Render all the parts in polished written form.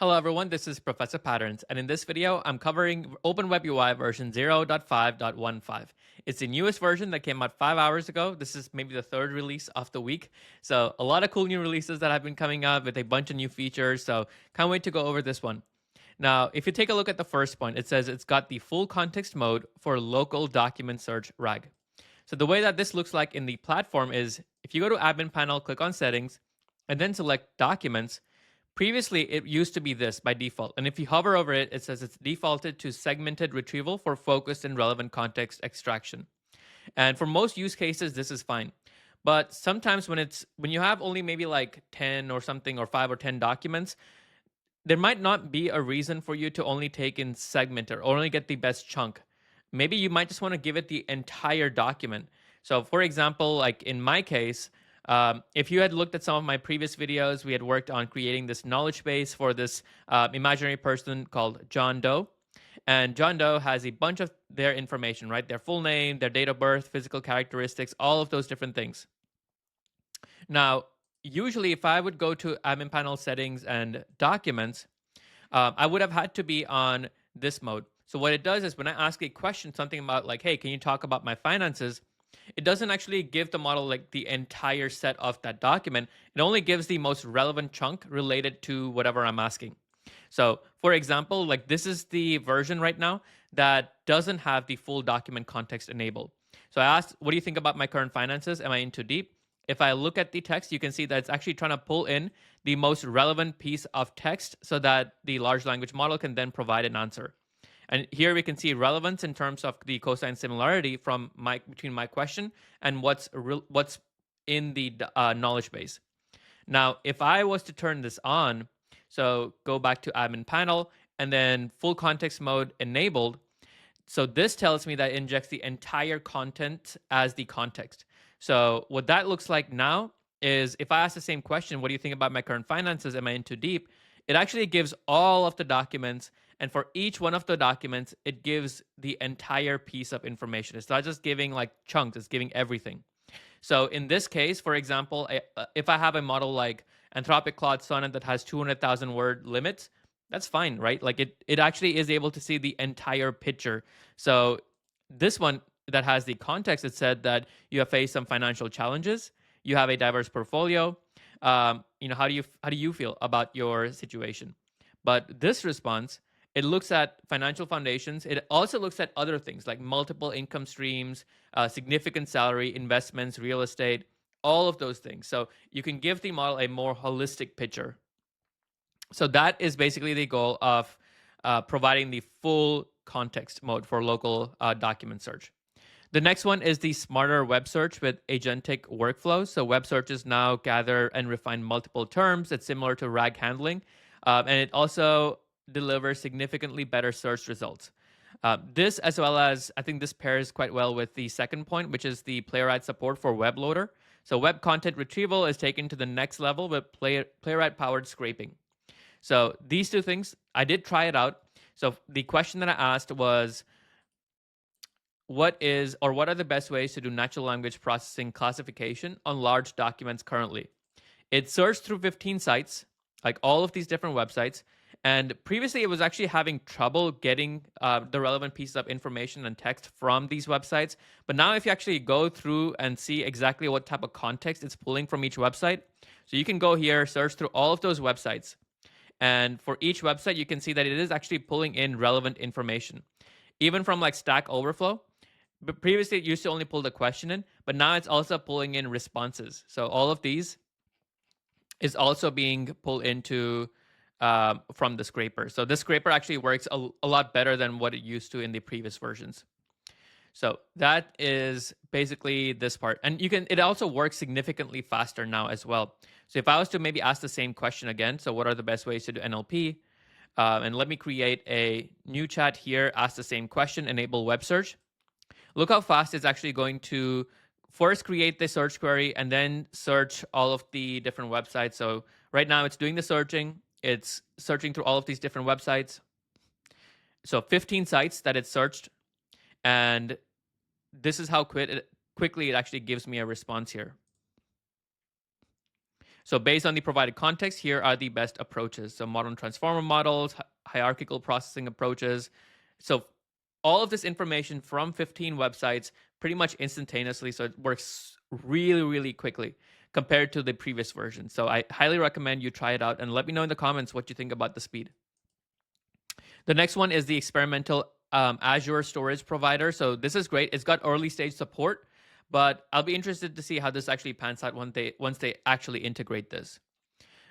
Hello everyone, this is Professor Patterns, and in this video, I'm covering OpenWebUI version 0.5.15. It's the newest version that came out 5 hours ago. This is maybe the third release of the week. So a lot of cool new releases that have been coming out with a bunch of new features. So can't wait to go over this one. Now, if you take a look at the first point, it says it's got the full context mode for local document search RAG. So the way that this looks like in the platform is if you go to admin panel, click on settings, and then select documents. Previously, it used to be this by default. And if you hover over it, it says it's defaulted to segmented retrieval for focused and relevant context extraction. And for most use cases, this is fine. But sometimes when you have only maybe like 10 or something or 5 or 10 documents, there might not be a reason for you to only take in segment or only get the best chunk. Maybe you might just want to give it the entire document. So for example, like in my case, if you had looked at some of my previous videos, we had worked on creating this knowledge base for this imaginary person called John Doe. And John Doe has a bunch of their information, right? Their full name, their date of birth, physical characteristics, all of those different things. Now, usually if I would go to admin panel settings and documents, I would have had to be on this mode. So what it does is when I ask a question, something about like, hey, can you talk about my finances? It doesn't actually give the model like the entire set of that document. It only gives the most relevant chunk related to whatever I'm asking. So for example, like this is the version right now that doesn't have the full document context enabled. So I asked, what do you think about my current finances? Am I in too deep? If I look at the text, you can see that it's actually trying to pull in the most relevant piece of text so that the large language model can then provide an answer. And here we can see relevance in terms of the cosine similarity from between my question and what's in the knowledge base. Now, if I was to turn this on, so go back to admin panel and then full context mode enabled. So this tells me that it injects the entire content as the context. So what that looks like now is if I ask the same question, what do you think about my current finances? Am I in too deep? It actually gives all of the documents. And for each one of the documents, it gives the entire piece of information. It's not just giving like chunks, it's giving everything. So in this case, for example, if I have a model like Anthropic Claude Sonnet that has 200,000 word limits, that's fine, right? Like it actually is able to see the entire picture. So this one that has the context, it said that you have faced some financial challenges, you have a diverse portfolio. How do you feel about your situation? But this response, it looks at financial foundations. It also looks at other things like multiple income streams, significant salary, investments, real estate, all of those things. So you can give the model a more holistic picture. So that is basically the goal of providing the full context mode for local document search. The next one is the smarter web search with agentic workflows. So web searches now gather and refine multiple terms. It's similar to RAG handling. And it also delivers significantly better search results. This, as well as, I think this pairs quite well with the second point, which is the Playwright support for web loader. So web content retrieval is taken to the next level with Playwright-powered scraping. So these two things, I did try it out. So the question that I asked was, what are the best ways to do natural language processing classification on large documents currently? It searched through 15 sites, like all of these different websites. And previously, it was actually having trouble getting the relevant pieces of information and text from these websites. But now if you actually go through and see exactly what type of context it's pulling from each website, so you can go here, search through all of those websites. And for each website, you can see that it is actually pulling in relevant information. Even from like Stack Overflow, but previously it used to only pull the question in, but now it's also pulling in responses. So all of these is also being pulled into from the scraper. So this scraper actually works a lot better than what it used to in the previous versions. So that is basically this part. And it also works significantly faster now as well. So if I was to maybe ask the same question again, so what are the best ways to do NLP? And let me create a new chat here, ask the same question, enable web search. Look how fast it's actually going to first create the search query and then search all of the different websites. So right now it's doing the searching. It's searching through all of these different websites. So 15 sites that it searched. And this is how quickly it actually gives me a response here. So based on the provided context, here are the best approaches. So modern transformer models, hierarchical processing approaches. So all of this information from 15 websites pretty much instantaneously. So it works really, really quickly compared to the previous version. So I highly recommend you try it out and let me know in the comments what you think about the speed. The next one is the experimental Azure storage provider. So this is great. It's got early stage support, but I'll be interested to see how this actually pans out once they actually integrate this.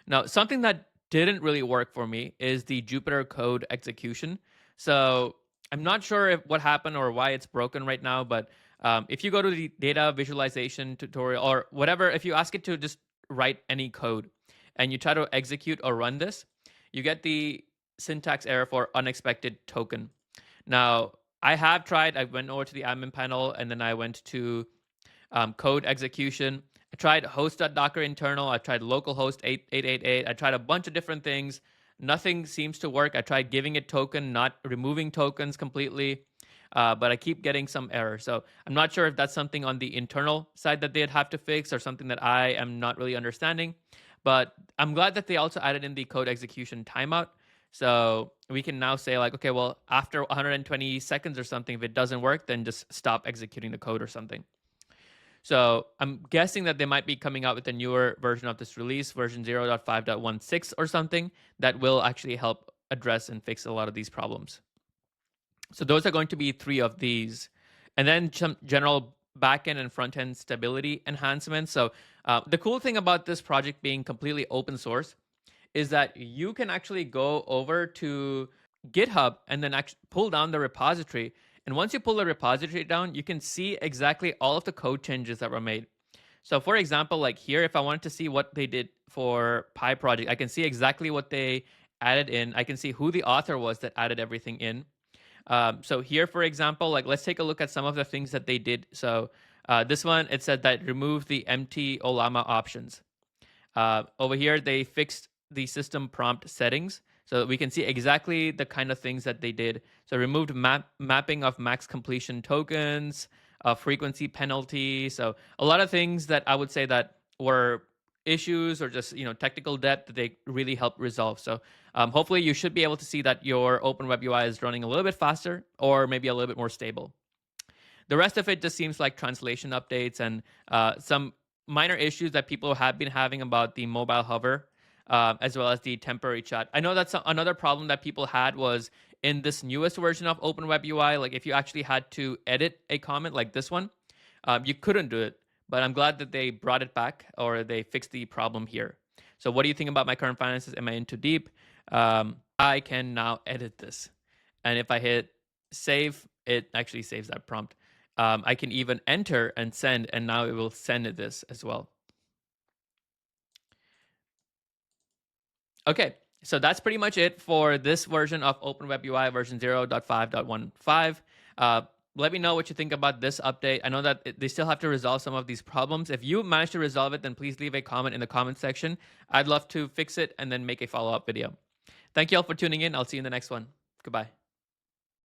Now, something that didn't really work for me is the Jupyter code execution. So I'm not sure what happened or why it's broken right now, but if you go to the data visualization tutorial or whatever, if you ask it to just write any code and you try to execute or run this, you get the syntax error for unexpected token. Now, I have tried, I went over to the admin panel and then I went to code execution. I tried host.docker internal. I tried localhost 8888. I tried a bunch of different things. Nothing seems to work. I tried giving it token, not removing tokens completely, but I keep getting some error. So I'm not sure if that's something on the internal side that they'd have to fix or something that I am not really understanding. But I'm glad that they also added in the code execution timeout. So we can now say like, okay, well, after 120 seconds or something, if it doesn't work, then just stop executing the code or something. So I'm guessing that they might be coming out with a newer version of this release, version 0.5.16 or something, that will actually help address and fix a lot of these problems. So those are going to be 3 of these. And then some general backend and front-end stability enhancements. So the cool thing about this project being completely open source is that you can actually go over to GitHub and then actually pull down the repository. And once you pull the repository down, you can see exactly all of the code changes that were made. So for example, like here, if I wanted to see what they did for Pi project, I can see exactly what they added in. I can see who the author was that added everything in. So here, for example, like let's take a look at some of the things that they did. So this one, it said that remove the empty Olama options. Over here, they fixed the system prompt settings so that we can see exactly the kind of things that they did. So removed mapping of max completion tokens, frequency penalty. So a lot of things that I would say that were issues or just technical debt that they really helped resolve. So hopefully you should be able to see that your OpenWebUI is running a little bit faster or maybe a little bit more stable. The rest of it just seems like translation updates and some minor issues that people have been having about the mobile hover, as well as the temporary chat. I know that's another problem that people had was in this newest version of OpenWebUI, like if you actually had to edit a comment like this one, you couldn't do it. But I'm glad that they brought it back or they fixed the problem here. So what do you think about my current finances? Am I in too deep? I can now edit this. And if I hit save, it actually saves that prompt. I can even enter and send, and now it will send this as well. Okay, so that's pretty much it for this version of OpenWebUI version 0.5.15. Let me know what you think about this update. I know that they still have to resolve some of these problems. If you manage to resolve it, then please leave a comment in the comment section. I'd love to fix it and then make a follow-up video. Thank you all for tuning in. I'll see you in the next one. Goodbye.